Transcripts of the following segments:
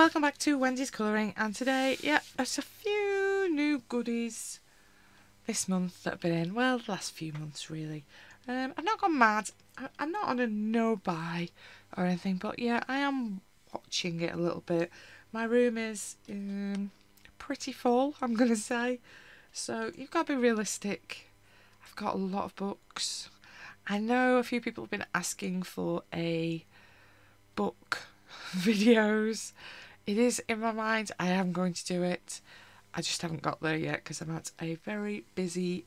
welcome back to Wendy's Colouring, and today, there's a few new goodies this month that have been in, well, the last few months really. I've not gone mad, I'm not on a no buy or anything, but yeah, I am watching it a little bit. My room is pretty full, I'm going to say, so you've got to be realistic. I've got a lot of books. I know a few people have been asking for a book videos. It is in my mind, I am going to do it. I just haven't got there yet because I'm at a very busy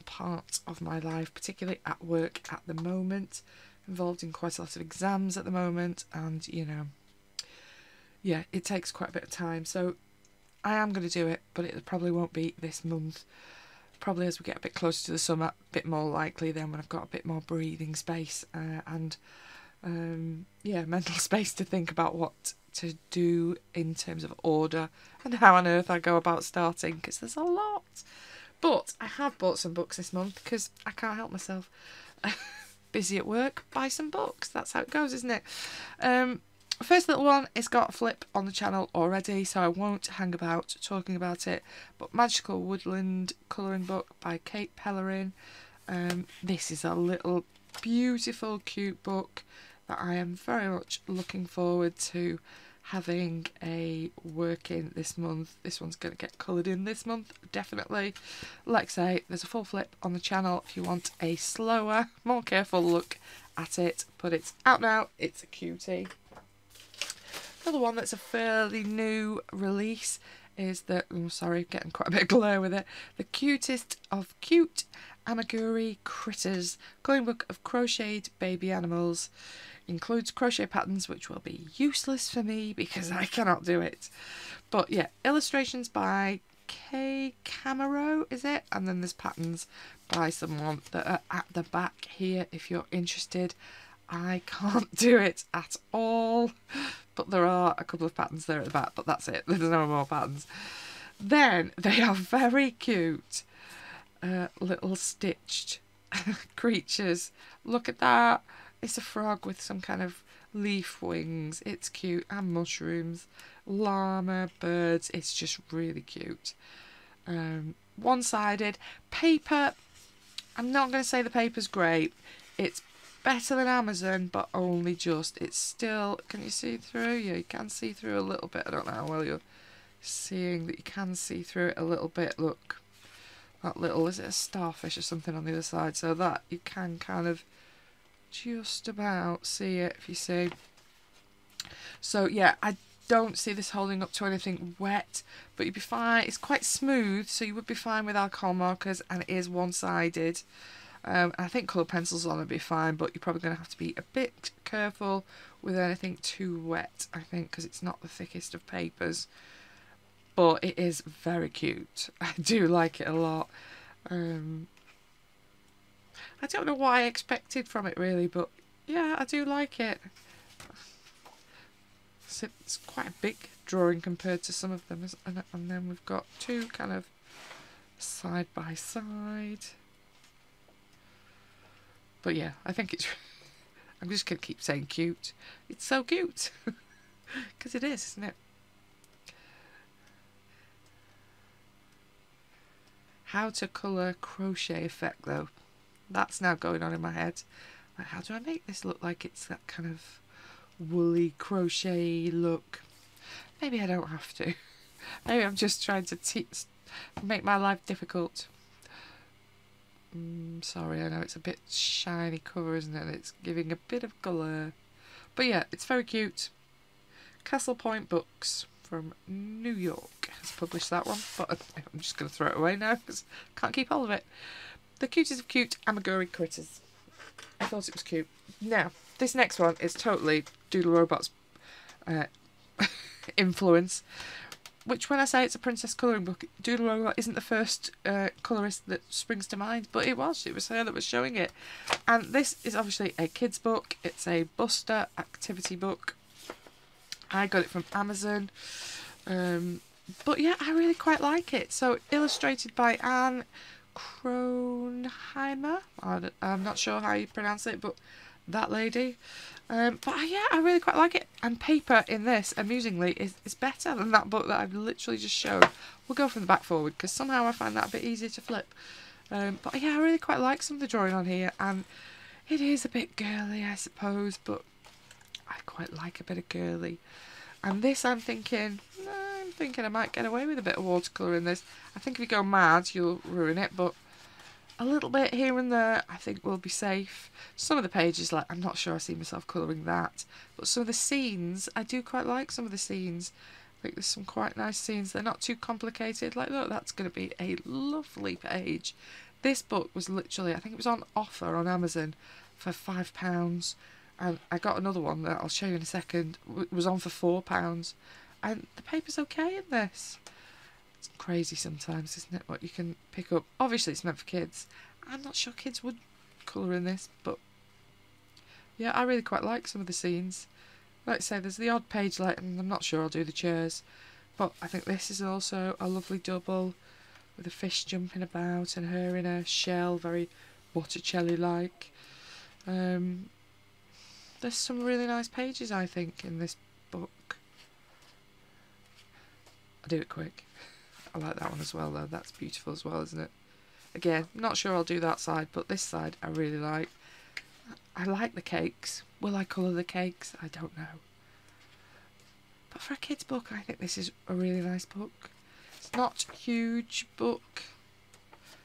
part of my life, particularly at work at the moment, involved in quite a lot of exams at the moment, and you know, yeah, it takes quite a bit of time, so I am going to do it, but it probably won't be this month. Probably as we get a bit closer to the summer, a bit more likely then when I've got a bit more breathing space and mental space to think about what to do in terms of order and how on earth I go about starting, because there's a lot. But I have bought some books this month because I can't help myself. Busy at work, buy some books. That's how it goes, isn't it? First little one, it's got a flip on the channel already, so I won't hang about talking about it. But Magical Woodland colouring book by Kate Pellerin. This is a little beautiful, cute book that I am very much looking forward to having a work in this month. This one's going to get coloured in this month, definitely. Like I say, there's a full flip on the channel if you want a slower, more careful look at it, but it's out now. It's a cutie. Another one that's a fairly new release is the, getting quite a bit of glare with it, The Cutest of Cute Amaguri Critters, colouring book of crocheted baby animals. Includes crochet patterns, which will be useless for me because I cannot do it. But yeah, illustrations by Kay Camero, is it? And then there's patterns by someone that are at the back here if you're interested. I can't do it at all, but there are a couple of patterns there at the back, but that's it. There's no more patterns. Then they are very cute little stitched creatures. Look at that. It's a frog with some kind of leaf wings. It's cute. And mushrooms, llama, birds. It's just really cute. One-sided paper. I'm not going to say the paper's great. It's better than Amazon, but only just. It's still, can you see through? Yeah, you can see through a little bit. I don't know how well you're seeing that you can see through it a little bit. Look, that little, is it a starfish or something on the other side? So that you can kind of just about see it, if you see. So yeah, I don't see this holding up to anything wet, but you'd be fine. It's quite smooth, so you would be fine with alcohol markers, and it is one-sided. I think colour pencils on would be fine, but you're probably going to have to be a bit careful with anything too wet, I think, because it's not the thickest of papers. But it is very cute. I do like it a lot. I don't know what I expected from it really, but yeah, I do like it. So it's quite a big drawing compared to some of them, and then we've got two kind of side by side. But yeah, I think it's, I'm just going to keep saying cute. It's so cute. Because it is, isn't it? How to colour crochet effect though. That's now going on in my head. Like, how do I make this look like it's that kind of woolly crochet look? Maybe I don't have to. Maybe I'm just trying to make my life difficult. Sorry, I know it's a bit shiny cover, isn't it? It's giving a bit of colour. But yeah, it's very cute. Castle Point Books from New York has published that one, but I'm just going to throw it away now because I can't keep hold of it. The Cutest of Cute Amaguri Critters. I thought it was cute. Now, this next one is totally Doodle Robot's influence. Which, when I say it's a princess colouring book, Doodle Robot isn't the first colourist that springs to mind, but it was. It was her that was showing it. And this is obviously a kid's book. It's a Buster activity book. I got it from Amazon. But yeah, I really quite like it. So, illustrated by Anne Kronheimer. I'm not sure how you pronounce it, but that lady. Yeah, I really quite like it. And paper in this, amusingly, is better than that book that I've literally just shown. We'll go from the back forward because somehow I find that a bit easier to flip. But yeah, I really quite like some of the drawing on here, and it is a bit girly, I suppose, but I quite like a bit of girly. And this, I'm thinking I might get away with a bit of watercolour in this. I think if you go mad, you'll ruin it, but a little bit here and there I think will be safe. Some of the pages, like, I'm not sure I see myself colouring that, but some of the scenes, I do quite like some of the scenes. I think there's some quite nice scenes. They're not too complicated. Like, look, that's going to be a lovely page. This book was literally, I think it was on offer on Amazon for £5, and I got another one that I'll show you in a second. It was on for £4, and the paper's okay in this. It's crazy sometimes, isn't it, what you can pick up. Obviously it's meant for kids. I'm not sure kids would colour in this, but yeah, I really quite like some of the scenes. Like I say, there's the odd page, like, and I'm not sure I'll do the chairs, but I think this is also a lovely double with a fish jumping about and her in a shell, very Botticelli-like. There's some really nice pages, I think, in this book. I'll do it quick. I like that one as well, though. That's beautiful as well, isn't it? Again, I'm not sure I'll do that side, but this side I really like. I like the cakes. Will I colour the cakes? I don't know. But for a kid's book, I think this is a really nice book. It's not a huge book.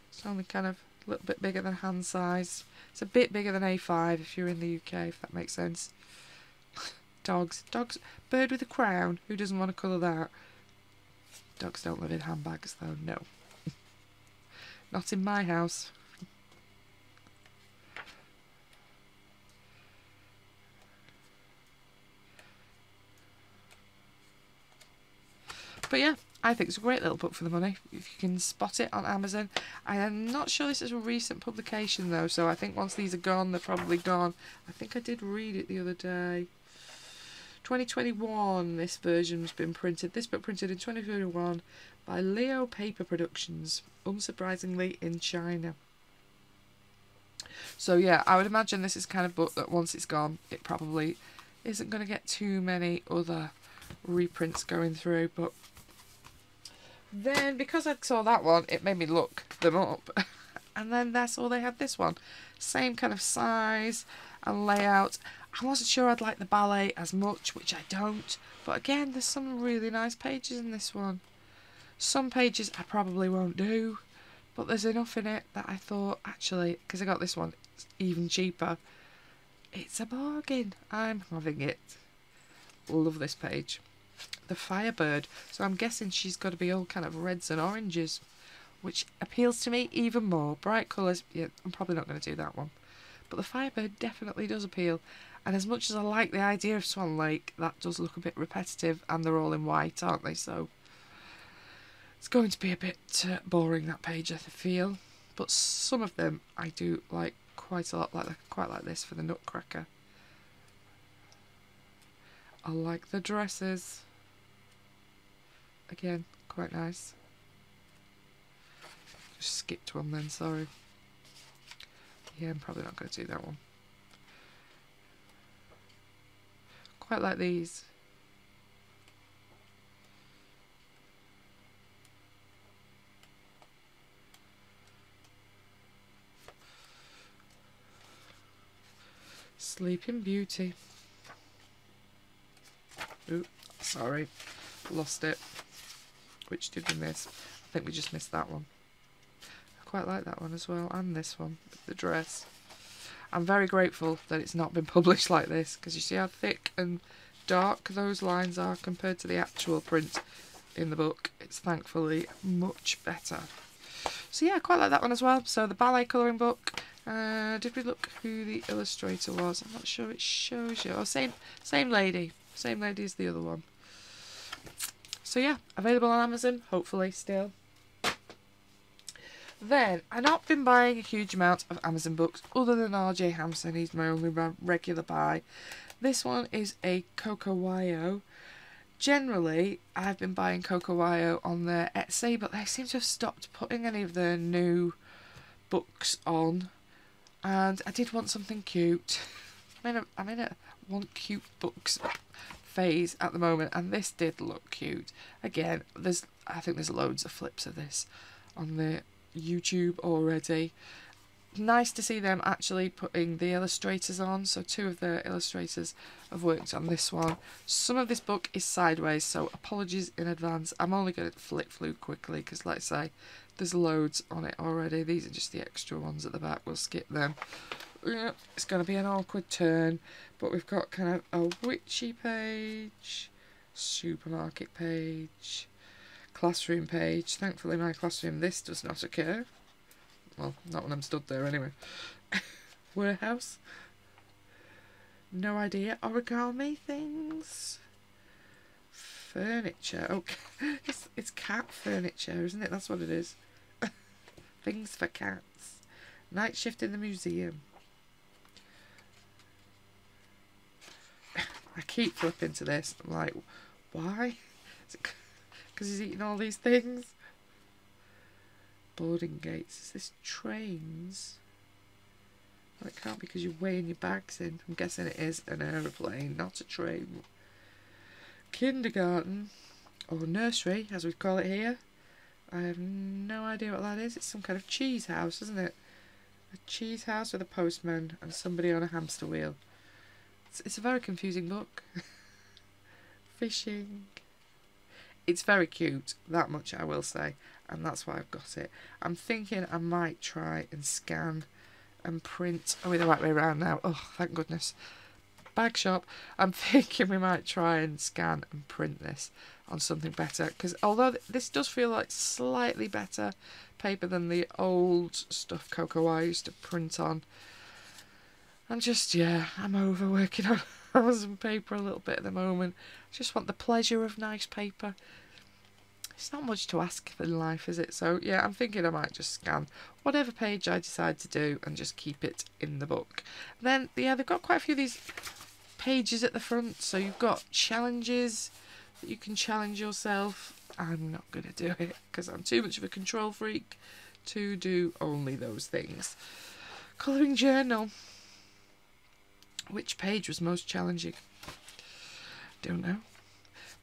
It's only kind of a little bit bigger than hand size. It's a bit bigger than A5 if you're in the UK, if that makes sense. Dogs. Bird with a crown. Who doesn't want to colour that? Dogs don't live in handbags, though, no. Not in my house. But yeah, I think it's a great little book for the money, if you can spot it on Amazon. I am not sure this is a recent publication, though, so I think once these are gone, they're probably gone. I think I did read it the other day. 2021, this version's been printed. This book printed in 2021 by Leo Paper Productions, unsurprisingly in China. So yeah, I would imagine this is kind of book that once it's gone, it probably isn't going to get too many other reprints going through. But then, because I saw that one, it made me look them up. And then that's all they had, this one. Same kind of size and layout. I wasn't sure I'd like the ballet as much, which I don't. But again, there's some really nice pages in this one. Some pages I probably won't do, but there's enough in it that I thought, actually, because I got this one, it's even cheaper. It's a bargain. I'm having it. Love this page. The Firebird. So I'm guessing she's got to be all kind of reds and oranges, which appeals to me even more. Bright colours, yeah, I'm probably not going to do that one. But the Firebird definitely does appeal. And as much as I like the idea of Swan Lake, that does look a bit repetitive, and they're all in white, aren't they? So it's going to be a bit boring, that page, I feel. But some of them I do like quite a lot. Like, I quite like this for the Nutcracker. I like the dresses. Again, quite nice. Just skipped one then, sorry. Yeah, I'm probably not going to do that one. Quite like these. Sleeping Beauty. Ooh, sorry. Lost it. Which did we miss? I think we just missed that one. I quite like that one as well, and this one, the dress. I'm very grateful that it's not been published like this, because you see how thick and dark those lines are compared to the actual print in the book. It's thankfully much better. So yeah, I quite like that one as well. So the ballet colouring book. Did we look who the illustrator was? I'm not sure it shows you. Oh, same lady. Same lady as the other one. So yeah, available on Amazon, hopefully still. Then, I've not been buying a huge amount of Amazon books other than R.J. Hampson. He's my only regular buy. This one is a Cocowayo. Generally, I've been buying Cocowayo on their Etsy, but they seem to have stopped putting any of their new books on. And I did want something cute. I'm in a want cute books phase at the moment, and this did look cute. Again, I think there's loads of flips of this on the YouTube already. Nice to see them actually putting the illustrators on. So 2 of the illustrators have worked on this one. Some of this book is sideways, so apologies in advance. I'm only going to flip through quickly because, like I say, there's loads on it already. These are just the extra ones at the back. We'll skip them. It's going to be an awkward turn, but we've got kind of a witchy page, supermarket page, classroom page. Thankfully, my classroom, this does not occur. Well, not when I'm stood there anyway. Warehouse. No idea. Origami things. Furniture. Oh, it's cat furniture, isn't it? That's what it is. Things for cats. Night shift in the museum. I keep flipping to this. I'm like, why? Is it because he's eating all these things? Boarding gates. Is this trains? Well, it can't be because you're weighing your bags in. I'm guessing it is an aeroplane, not a train. Kindergarten, or nursery, as we call it here. I have no idea what that is. It's some kind of cheese house, isn't it? A cheese house with a postman and somebody on a hamster wheel. It's a very confusing book. Fishing. It's very cute, that much I will say, and that's why I've got it. I'm thinking I might try and scan and print. Oh, we're the right way around now. Oh, thank goodness. Bag shop. I'm thinking we might try and scan and print this on something better, because although this does feel like slightly better paper than the old stuff Cocoa I used to print on, I'm just, yeah, I'm overworking on some paper a little bit at the moment. I just want the pleasure of nice paper. It's not much to ask in life, is it? So, yeah, I'm thinking I might just scan whatever page I decide to do and just keep it in the book. Then, yeah, they've got quite a few of these pages at the front. So you've got challenges that you can challenge yourself. I'm not going to do it because I'm too much of a control freak to do only those things. Colouring journal. Which page was most challenging? Don't know.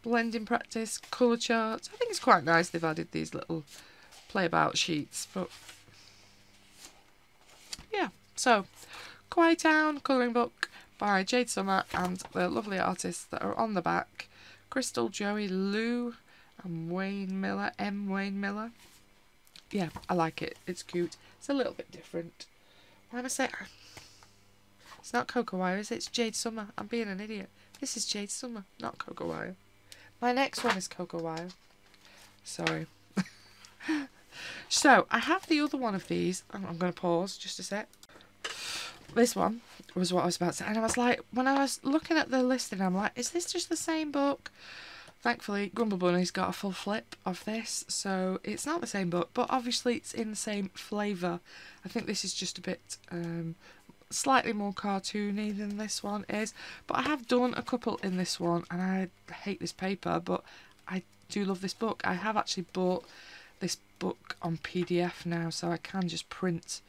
Blending practice, colour charts. I think it's quite nice they've added these little play about sheets. But yeah, so Quiet Town colouring book by Jade Summer and the lovely artists that are on the back. Crystal, Joey, Lou and Wayne Miller, M. Wayne Miller. Yeah, I like it. It's cute. It's a little bit different. Why am I saying... It's not Cocoa Wire, is it? It's Jade Summer. I'm being an idiot. This is Jade Summer, not Cocoa Wire. My next one is Cocoa Wire. Sorry. So, I have the other one of these. I'm going to pause just a sec. This one was what I was about to say. And I was like, when I was looking at the listing, I'm like, is this just the same book? Thankfully, Grumble Bunny's got a full flip of this. So, it's not the same book. But obviously, it's in the same flavour. I think this is just a bit... slightly more cartoony than this one is, but I have done a couple in this one and I hate this paper, but I do love this book. I have actually bought this book on PDF now, so I can just print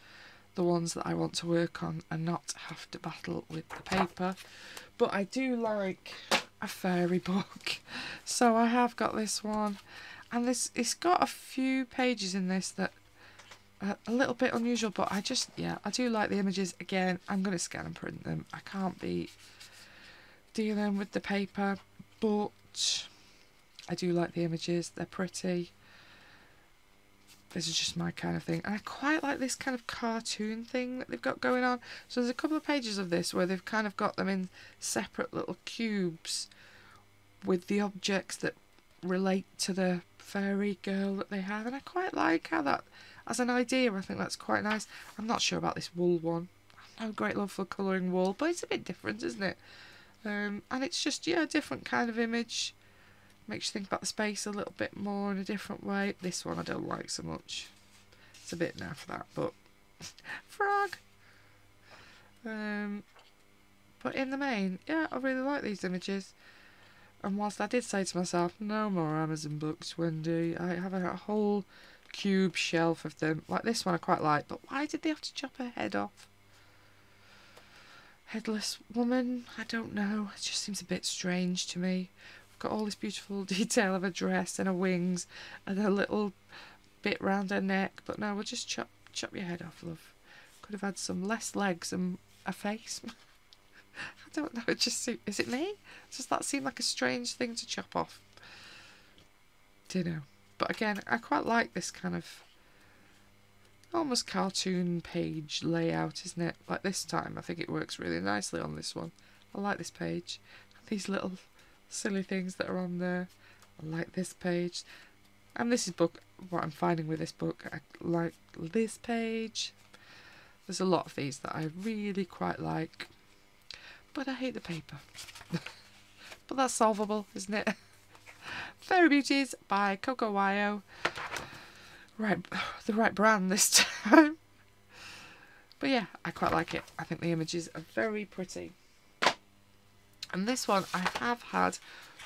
the ones that I want to work on and not have to battle with the paper. But I do like a fairy book, so I have got this one, and it's got a few pages in this that a little bit unusual, but I do like the images. Again, I'm going to scan and print them. I can't be dealing with the paper, but I do like the images. They're pretty. This is just my kind of thing. And I quite like this kind of cartoon thing that they've got going on. So there's a couple of pages of this where they've kind of got them in separate little cubes with the objects that relate to the fairy girl that they have. And I quite like how that... As an idea, I think that's quite nice. I'm not sure about this wool one. I have no great love for colouring wool, but it's a bit different, isn't it? And it's just, yeah, a different kind of image. Makes you think about the space a little bit more in a different way. This one I don't like so much. It's a bit naff that, but... Frog! But in the main, yeah, I really like these images. And whilst I did say to myself, no more Amazon books, Wendy, I have a whole... cube shelf of them. Like this one I quite like, but why did they have to chop her head off? headless woman. I don't know. It just seems a bit strange to me. We've got all this beautiful detail of her dress and her wings and her little bit round her neck. But no, we'll just chop your head off, love. Could have had some less legs and a face. I don't know. It just is it me? Does that seem like a strange thing to chop off? Don't know. But again, I quite like this kind of almost cartoon page layout, isn't it? Like this time, I think it works really nicely on this one. I like this page. These little silly things that are on there. I like this page. And this is what I'm finding with this book. I like this page. There's a lot of these that I really quite like. But I hate the paper. But that's solvable, isn't it? Fairy Beauties by Coco Wyo. Right, the right brand this time. But yeah, I quite like it. I think the images are very pretty. And this one I have had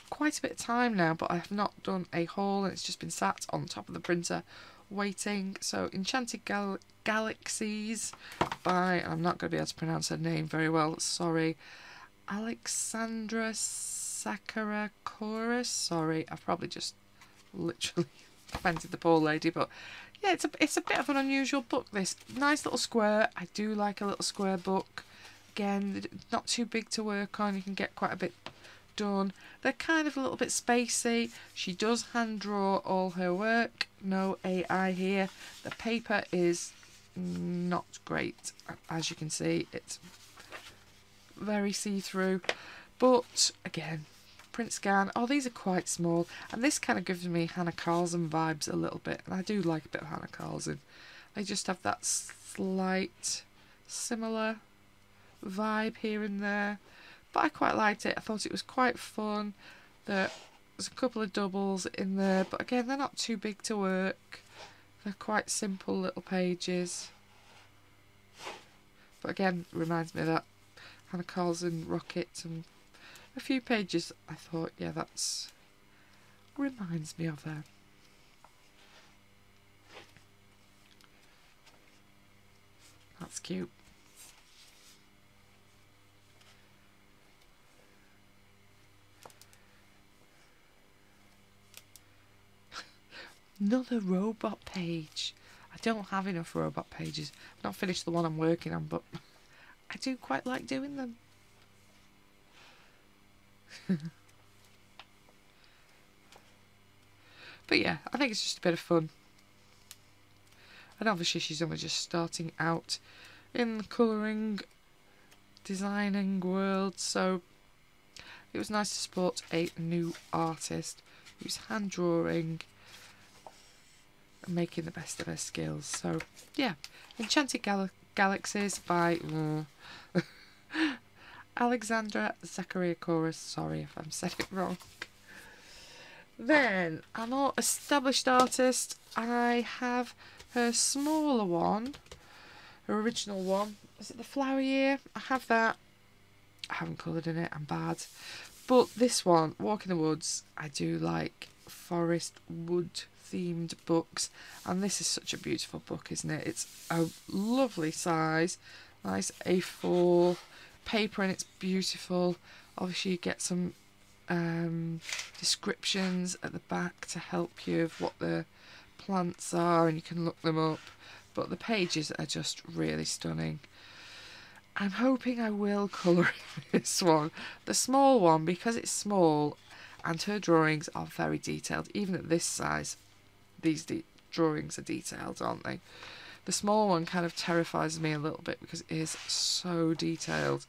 quite a bit of time now, but I have not done a haul, and it's just been sat on top of the printer waiting. So Enchanted Galaxies by, I'm not going to be able to pronounce her name very well, sorry, Alexandra Sakharakouris. Sorry, I've probably just literally offended the poor lady, but yeah, it's a bit of an unusual book, this. Nice little square. I do like a little square book. Again, not too big to work on. You can get quite a bit done. They're kind of a little bit spacey. She does hand draw all her work. No AI here. The paper is not great, as you can see. It's very see-through, but again, print scan. Oh, these are quite small, and this kind of gives me Hannah Carlson vibes a little bit, and I do like a bit of Hannah Carlson. They just have that slight similar vibe here and there, but I quite liked it. I thought it was quite fun. There's a couple of doubles in there, but again, they're not too big to work. They're quite simple little pages, but again, reminds me of that Hannah Carlson Rocket and a few pages. I thought, yeah, that's reminds me of her. That's cute. Another robot page. I don't have enough robot pages. I've not finished the one I'm working on, but I do quite like doing them. But yeah, I think it's just a bit of fun. And obviously she's only just starting out in the colouring, designing world, so it was nice to support a new artist who's hand drawing and making the best of her skills. So yeah, Enchanted Galaxies by Alexandra Sakharakouris. Sorry if I'm said it wrong. Then a more established artist. I have her smaller one, her original one. Is it the Flower Year? I have that. I haven't coloured in it. I'm bad. But this one, Walk in the Woods, I do like forest wood themed books, and this is such a beautiful book, isn't it? It's a lovely size, nice A4 paper, and it's beautiful. Obviously you get some descriptions at the back to help you of what the plants are, and you can look them up, but the pages are just really stunning. I'm hoping I will colour this one, the small one, because it's small and her drawings are very detailed. Even at this size, these drawings are detailed, aren't they? The small one kind of terrifies me a little bit because it is so detailed.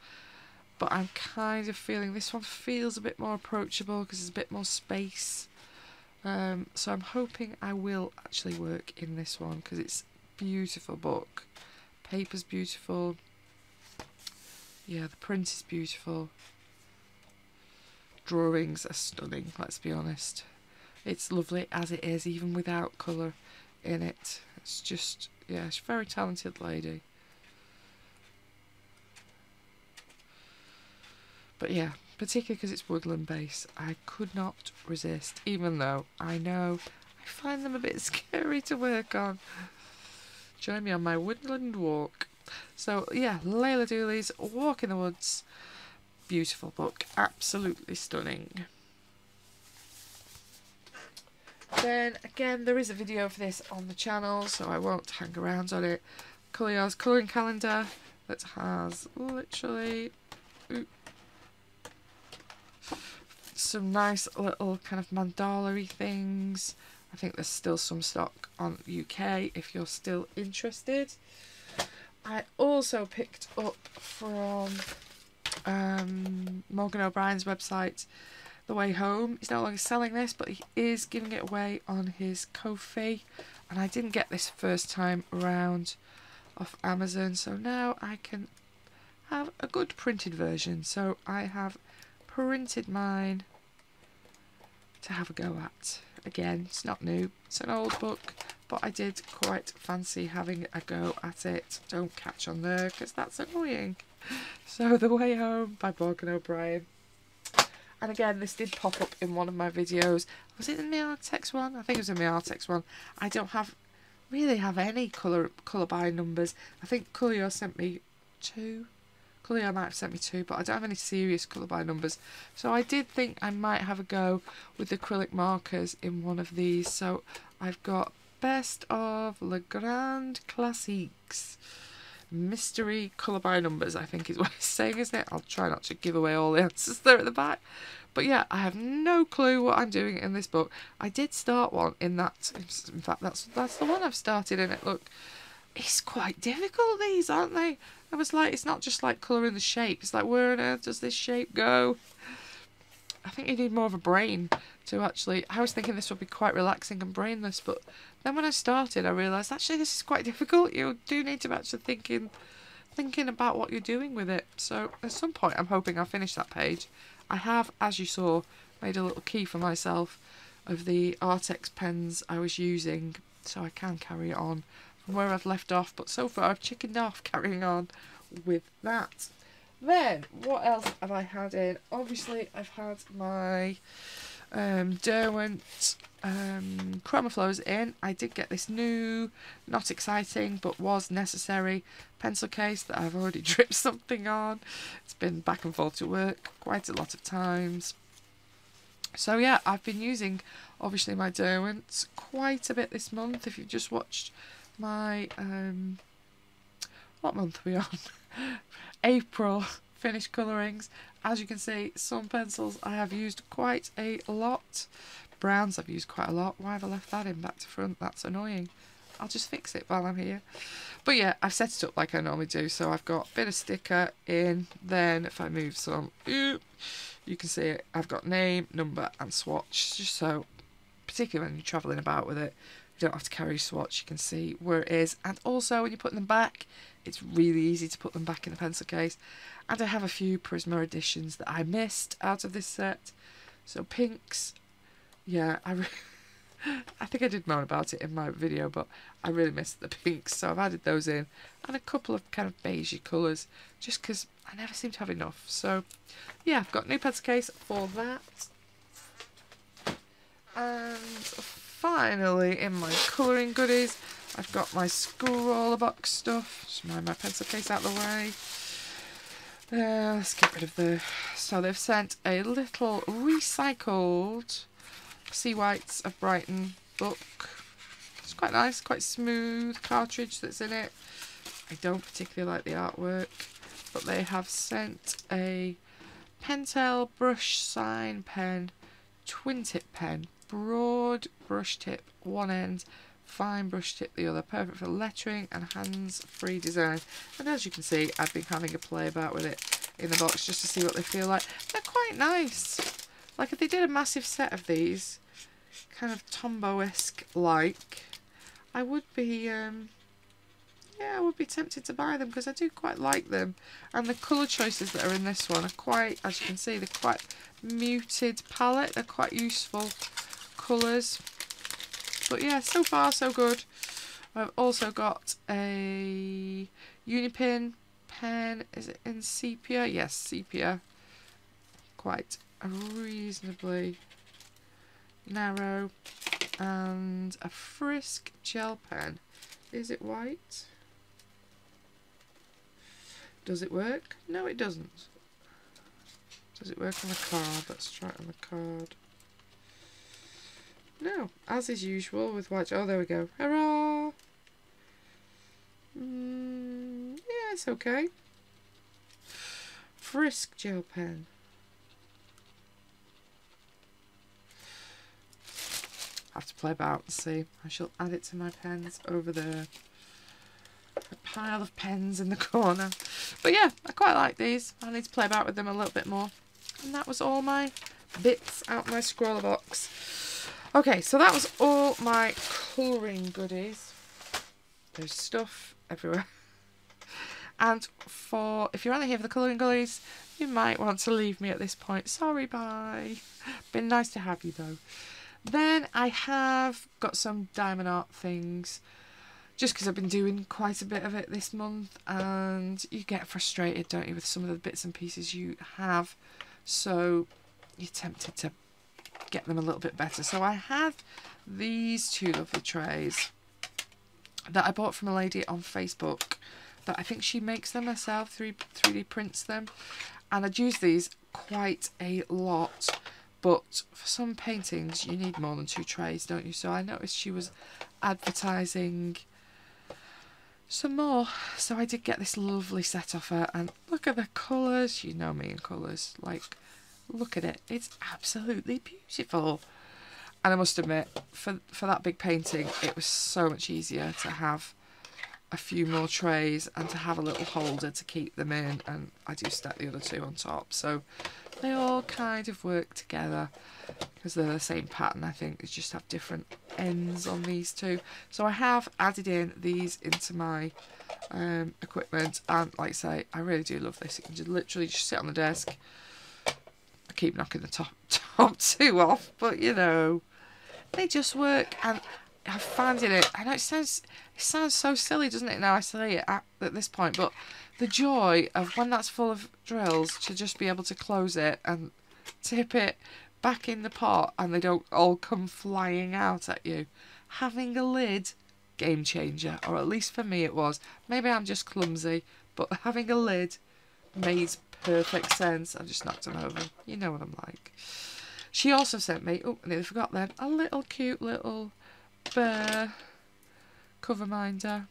But I'm kind of feeling this one feels a bit more approachable because there's a bit more space. So I'm hoping I will actually work in this one because it's a beautiful book. Paper's beautiful. Yeah, the print is beautiful. Drawings are stunning, let's be honest. It's lovely as it is, even without colour in it. It's just, yeah, she's a very talented lady. But yeah, particularly because it's woodland base, I could not resist, even though I know I find them a bit scary to work on. Join me on my woodland walk. So yeah, Layla Dooley's Walk in the Woods. Beautiful book, absolutely stunning. Then again, there is a video for this on the channel, so I won't hang around on it. Coleo's colouring calendar that has literally some nice little kind of mandala-y things. I think there's still some stock on UK if you're still interested. I also picked up from Morgan O'Brien's website The Way Home. He's no longer selling this, but he is giving it away on his Ko-fi, and I didn't get this first time around off Amazon, so now I can have a good printed version. So I have printed mine to have a go at. Again, it's not new, it's an old book, but I did quite fancy having a go at it. Don't catch on there because that's annoying. So The Way Home by Morgan O'Brien. And again, this did pop up in one of my videos. Was it in the Artex one? I think it was in the Artex one. I don't really have any colour by numbers. I think Coolio sent me 2. Coolio might have sent me 2, but I don't have any serious colour by numbers. So I did think I might have a go with the acrylic markers in one of these. So I've got Best of Le Grand Classiques. Mystery colour by numbers, I think is what it's saying, isn't it? I'll try not to give away all the answers there at the back. But yeah, I have no clue what I'm doing in this book. I did start one in that. In fact, that's the one I've started in it. Look, it's quite difficult, these, aren't they? I was like, it's not just like colouring the shape. It's like, where on earth does this shape go? I think you need more of a brain to actually... I was thinking this would be quite relaxing and brainless, but then when I started, I realised, actually, this is quite difficult. You do need to be actually thinking about what you're doing with it. So at some point, I'm hoping I'll finish that page. I have, as you saw, made a little key for myself of the Artex pens I was using, so I can carry it on from where I've left off. But so far, I've chickened off carrying on with that. Then, what else have I had in? Obviously, I've had my Derwent Chromaflows in. I did get this new, not exciting, but was necessary pencil case that I've already dripped something on. It's been back and forth to work quite a lot of times. So yeah, I've been using, obviously, my Derwents quite a bit this month. If you've just watched my, what month are we on? April finished colourings. As you can see, some pencils I have used quite a lot. Browns I've used quite a lot. Why have I left that in back to front? That's annoying. I'll just fix it while I'm here. But yeah, I've set it up like I normally do. So I've got a bit of sticker in. Then if I move some, you can see it. I've got name, number and swatch. Just so, particularly when you're travelling about with it, you don't have to carry a swatch. You can see where it is. And also when you're putting them back, it's really easy to put them back in the pencil case. And I have a few Prisma editions that I missed out of this set. So pinks, yeah, I think I did moan about it in my video, but I really missed the pinks, so I've added those in. And a couple of kind of beigey colours, just because I never seem to have enough. So yeah, I've got a new pencil case for that. And finally, in my colouring goodies, I've got my school roller box stuff. Just move my pencil case out of the way. Let's get rid of the... So they've sent a little recycled Sea Whites of Brighton book. It's quite nice, quite smooth cartridge that's in it. I don't particularly like the artwork, but they have sent a Pentel brush sign pen, twin tip pen, broad brush tip one end, fine brush tip the other, perfect for lettering and hands-free design. And as you can see, I've been having a play about with it in the box just to see what they feel like. They're quite nice. Like if they did a massive set of these, kind of Tombow-esque like, I would be, yeah, I would be tempted to buy them because I do quite like them. And the colour choices that are in this one are quite, as you can see, they're quite muted palette. They're quite useful colours. But yeah, so far so good. I've also got a Unipin pen. Is it in sepia? Yes, sepia. Quite a reasonably narrow. And a Frisk gel pen. Is it white? Does it work? No, it doesn't. Does it work on the card? Let's try it on the card. No, as is usual with white. Oh, there we go. Hurrah! Yeah, it's okay. Frisk gel pen. I have to play about and see. I shall add it to my pens over there. A pile of pens in the corner. But yeah, I quite like these. I need to play about with them a little bit more. And that was all my bits out my scroller box. Okay, so that was all my colouring goodies. There's stuff everywhere. And for, if you're only here for the colouring goodies, you might want to leave me at this point. Sorry, bye. Been nice to have you though. Then I have got some diamond art things, just because I've been doing quite a bit of it this month, and you get frustrated, don't you, with some of the bits and pieces you have, so you're tempted to get them a little bit better. So I have these two lovely trays that I bought from a lady on Facebook, that I think she makes them herself, 3D prints them, and I'd use these quite a lot. But for some paintings, you need more than 2 trays, don't you? So I noticed she was advertising some more. So I did get this lovely set off her. And look at the colours. You know me in colours. Like, look at it. It's absolutely beautiful. And I must admit, for that big painting, it was so much easier to have a few more trays and to have a little holder to keep them in. And I do stack the other 2 on top. So they all kind of work together because they're the same pattern. I think they just have different ends on these 2. So I have added in these into my equipment, and like I say, I really do love this. It can just literally just sit on the desk. I keep knocking the top 2 off, but you know, they just work. And I'm finding it, I know it sounds so silly, doesn't it, now I say it at this point, but the joy of when that's full of drills, to just be able to close it and tip it back in the pot and they don't all come flying out at you. Having a lid, game changer, or at least for me it was. Maybe I'm just clumsy, but having a lid made perfect sense. I just knocked them over. You know what I'm like. She also sent me, oh, I nearly forgot then, a little cute little bear cover minder.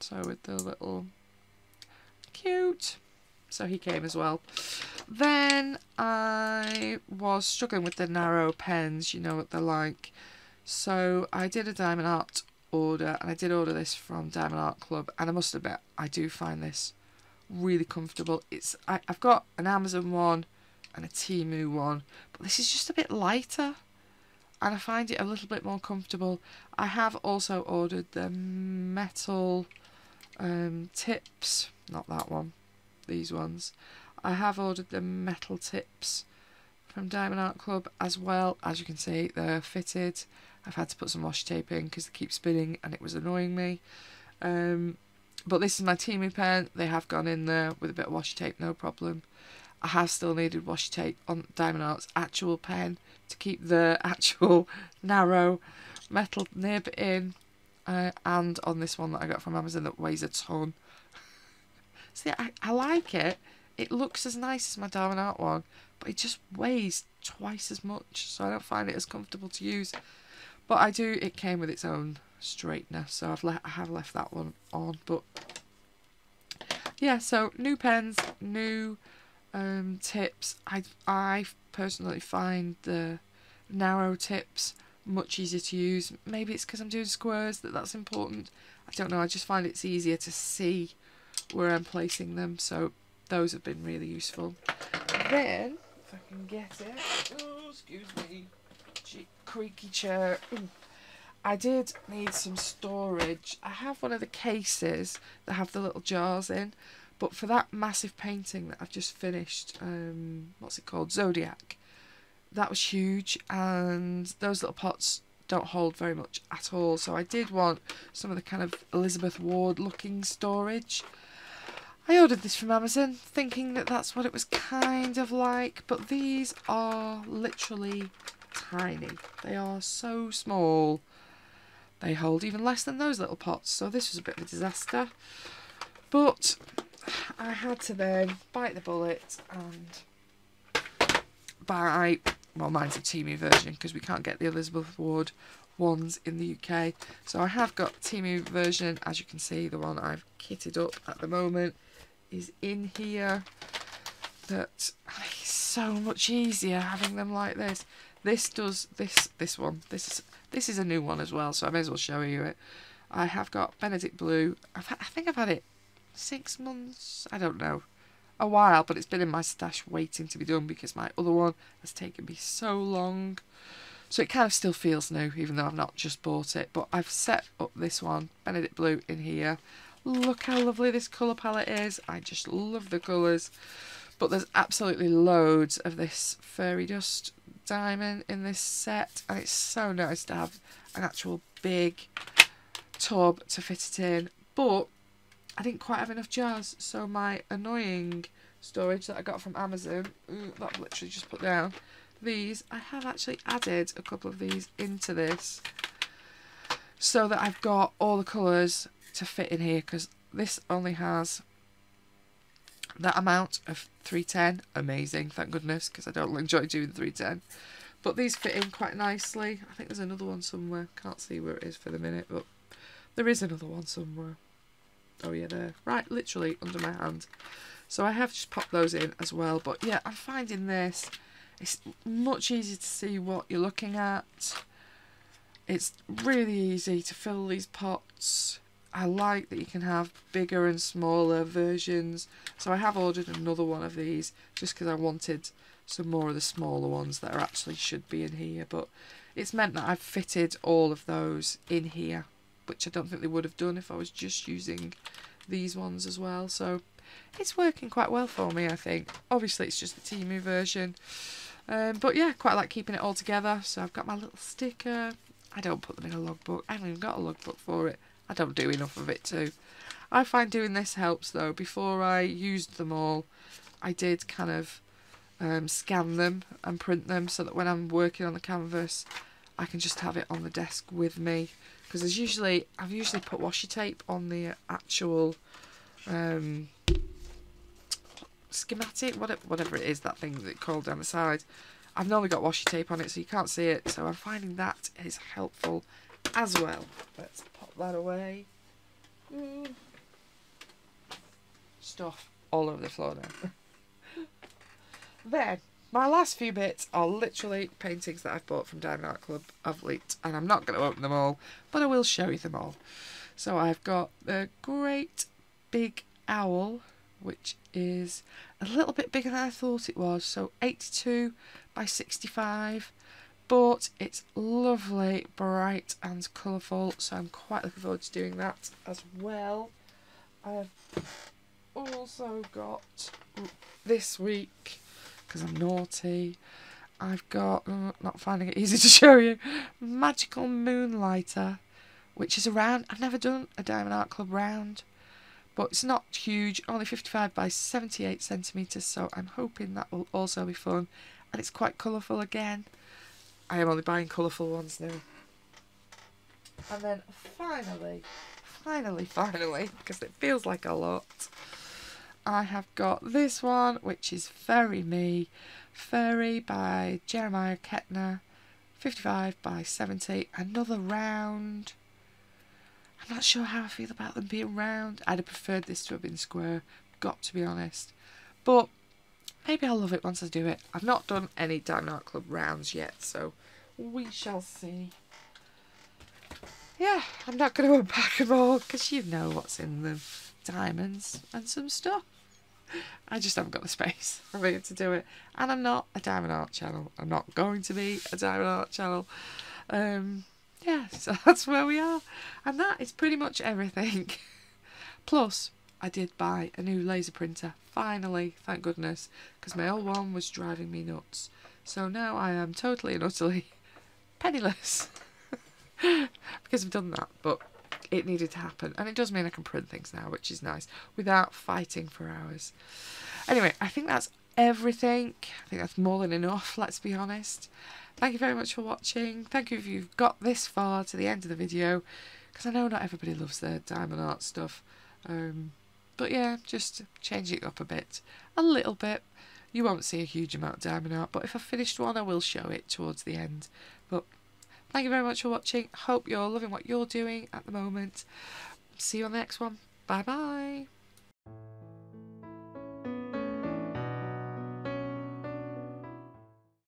So with the little cute. So he came as well. Then I was struggling with the narrow pens, you know what they're like. So I did a diamond art order, and I did order this from Diamond Art Club, and I must admit I do find this really comfortable. I've got an Amazon one and a Temu one, but this is just a bit lighter and I find it a little bit more comfortable. I have also ordered the metal tips, not that one, these ones. I have ordered the metal tips from Diamond Art Club as well. As you can see, they're fitted. I've had to put some washi tape in because they keep spinning and it was annoying me. But this is my Temu pen. They have gone in there with a bit of washi tape, no problem. I have still needed washi tape on Diamond Art's actual pen to keep the actual narrow metal nib in, and on this one that I got from Amazon that weighs a ton. See, I like it. It looks as nice as my Diamond Art one, but it just weighs twice as much, so I don't find it as comfortable to use. But it came with its own straightener, so I have left that one on. But yeah, so new pens, new tips. I personally find the narrow tips much easier to use. Maybe it's because I'm doing squares that's important. I don't know, I just find it's easier to see where I'm placing them, so those have been really useful. Then, if I can get it, oh, excuse me, creaky chair. Ooh. I did need some storage. I have one of the cases that have the little jars in, but for that massive painting that I've just finished, what's it called, Zodiac, that was huge, and those little pots don't hold very much at all, so I did want some of the kind of Elizabeth Ward looking storage. I ordered this from Amazon thinking that that's what it was kind of like, but these are literally tiny. They are so small. They hold even less than those little pots, so this was a bit of a disaster. But I had to then bite the bullet and buy, well, mine's a Temu version because we can't get the Elizabeth Ward ones in the UK. So I have got Temu version. As you can see, the one I've kitted up at the moment is in here. That is so much easier having them like this. This does this one. This is a new one as well, so I may as well show you it. I have got Benedict Blue. I think I've had it 6 months. I don't know, a while, but it's been in my stash waiting to be done because my other one has taken me so long. So it kind of still feels new, even though I've not just bought it. But I've set up this one, Benedict Blue, in here. Look how lovely this colour palette is. I just love the colours. But there's absolutely loads of this fairy dust diamond in this set. And it's so nice to have an actual big tub to fit it in. But I didn't quite have enough jars. So my annoying storage that I got from Amazon, that I've literally just put down, these, I have actually added a couple of these into this so that I've got all the colours to fit in here, because this only has that amount of 310. Amazing, thank goodness, because I don't enjoy doing 310. But these fit in quite nicely. I think there's another one somewhere. Can't see where it is for the minute, but there is another one somewhere. Oh yeah, there. Right, literally under my hand. So I have just popped those in as well. But yeah, I'm finding this, it's much easier to see what you're looking at. It's really easy to fill these pots. I like that you can have bigger and smaller versions. So I have ordered another one of these just because I wanted some more of the smaller ones that are actually should be in here. But it's meant that I've fitted all of those in here, which I don't think they would have done if I was just using these ones as well. So it's working quite well for me, I think. Obviously it's just the Temu version. But yeah, quite like keeping it all together. So I've got my little sticker. I don't put them in a logbook. I haven't even got a logbook for it. I don't do enough of it too. I find doing this helps though. Before I used them all, I did kind of scan them and print them so that when I'm working on the canvas, I can just have it on the desk with me. Because I've usually put washi tape on the actual schematic, whatever it is, that thing that it called down the side. I've normally got washi tape on it so you can't see it, so I'm finding that is helpful as well. Let's pop that away. Stuff all over the floor now. Then, my last few bits are literally paintings that I've bought from Diamond Art Club of late, and I'm not going to open them all, but I will show you them all. So I've got the Great Big Owl, which is a little bit bigger than I thought it was, so 82 by 65, but it's lovely, bright and colourful, so I'm quite looking forward to doing that as well. I've also got this week, because I'm naughty, I've got, not finding it easy to show you, Magical Moonlighter, which is a round. I've never done a Diamond Art Club round, but it's not huge, only 55 by 78 centimetres, so I'm hoping that will also be fun. And it's quite colourful again. I am only buying colourful ones now. And then finally, because it feels like a lot, I have got this one, which is Fairy Me. Fairy by Jeremiah Kettner, 55 by 70, another round. I'm not sure how I feel about them being round. I'd have preferred this to have been square, got to be honest. But maybe I'll love it once I do it. I've not done any Diamond Art Club rounds yet, so we shall see. Yeah, I'm not going to unpack them all because you know what's in them. Diamonds and some stuff. I just haven't got the space for me to do it. And I'm not a Diamond Art channel. I'm not going to be a Diamond Art channel. Yeah, so that's where we are. And that is pretty much everything. Plus, I did buy a new laser printer. Finally, thank goodness. Because my old one was driving me nuts. So now I am totally and utterly penniless. Because I've done that. But it needed to happen. And it does mean I can print things now, which is nice. Without fighting for hours. Anyway, I think that's everything. I think that's more than enough, let's be honest. Thank you very much for watching. Thank you if you've got this far to the end of the video, because I know not everybody loves their diamond art stuff. But But yeah, just change it up a little bit. You won't see a huge amount of diamond art, but if I've finished one, I will show it towards the end. But thank you very much for watching. Hope you're loving what you're doing at the moment. See you on the next one. Bye bye.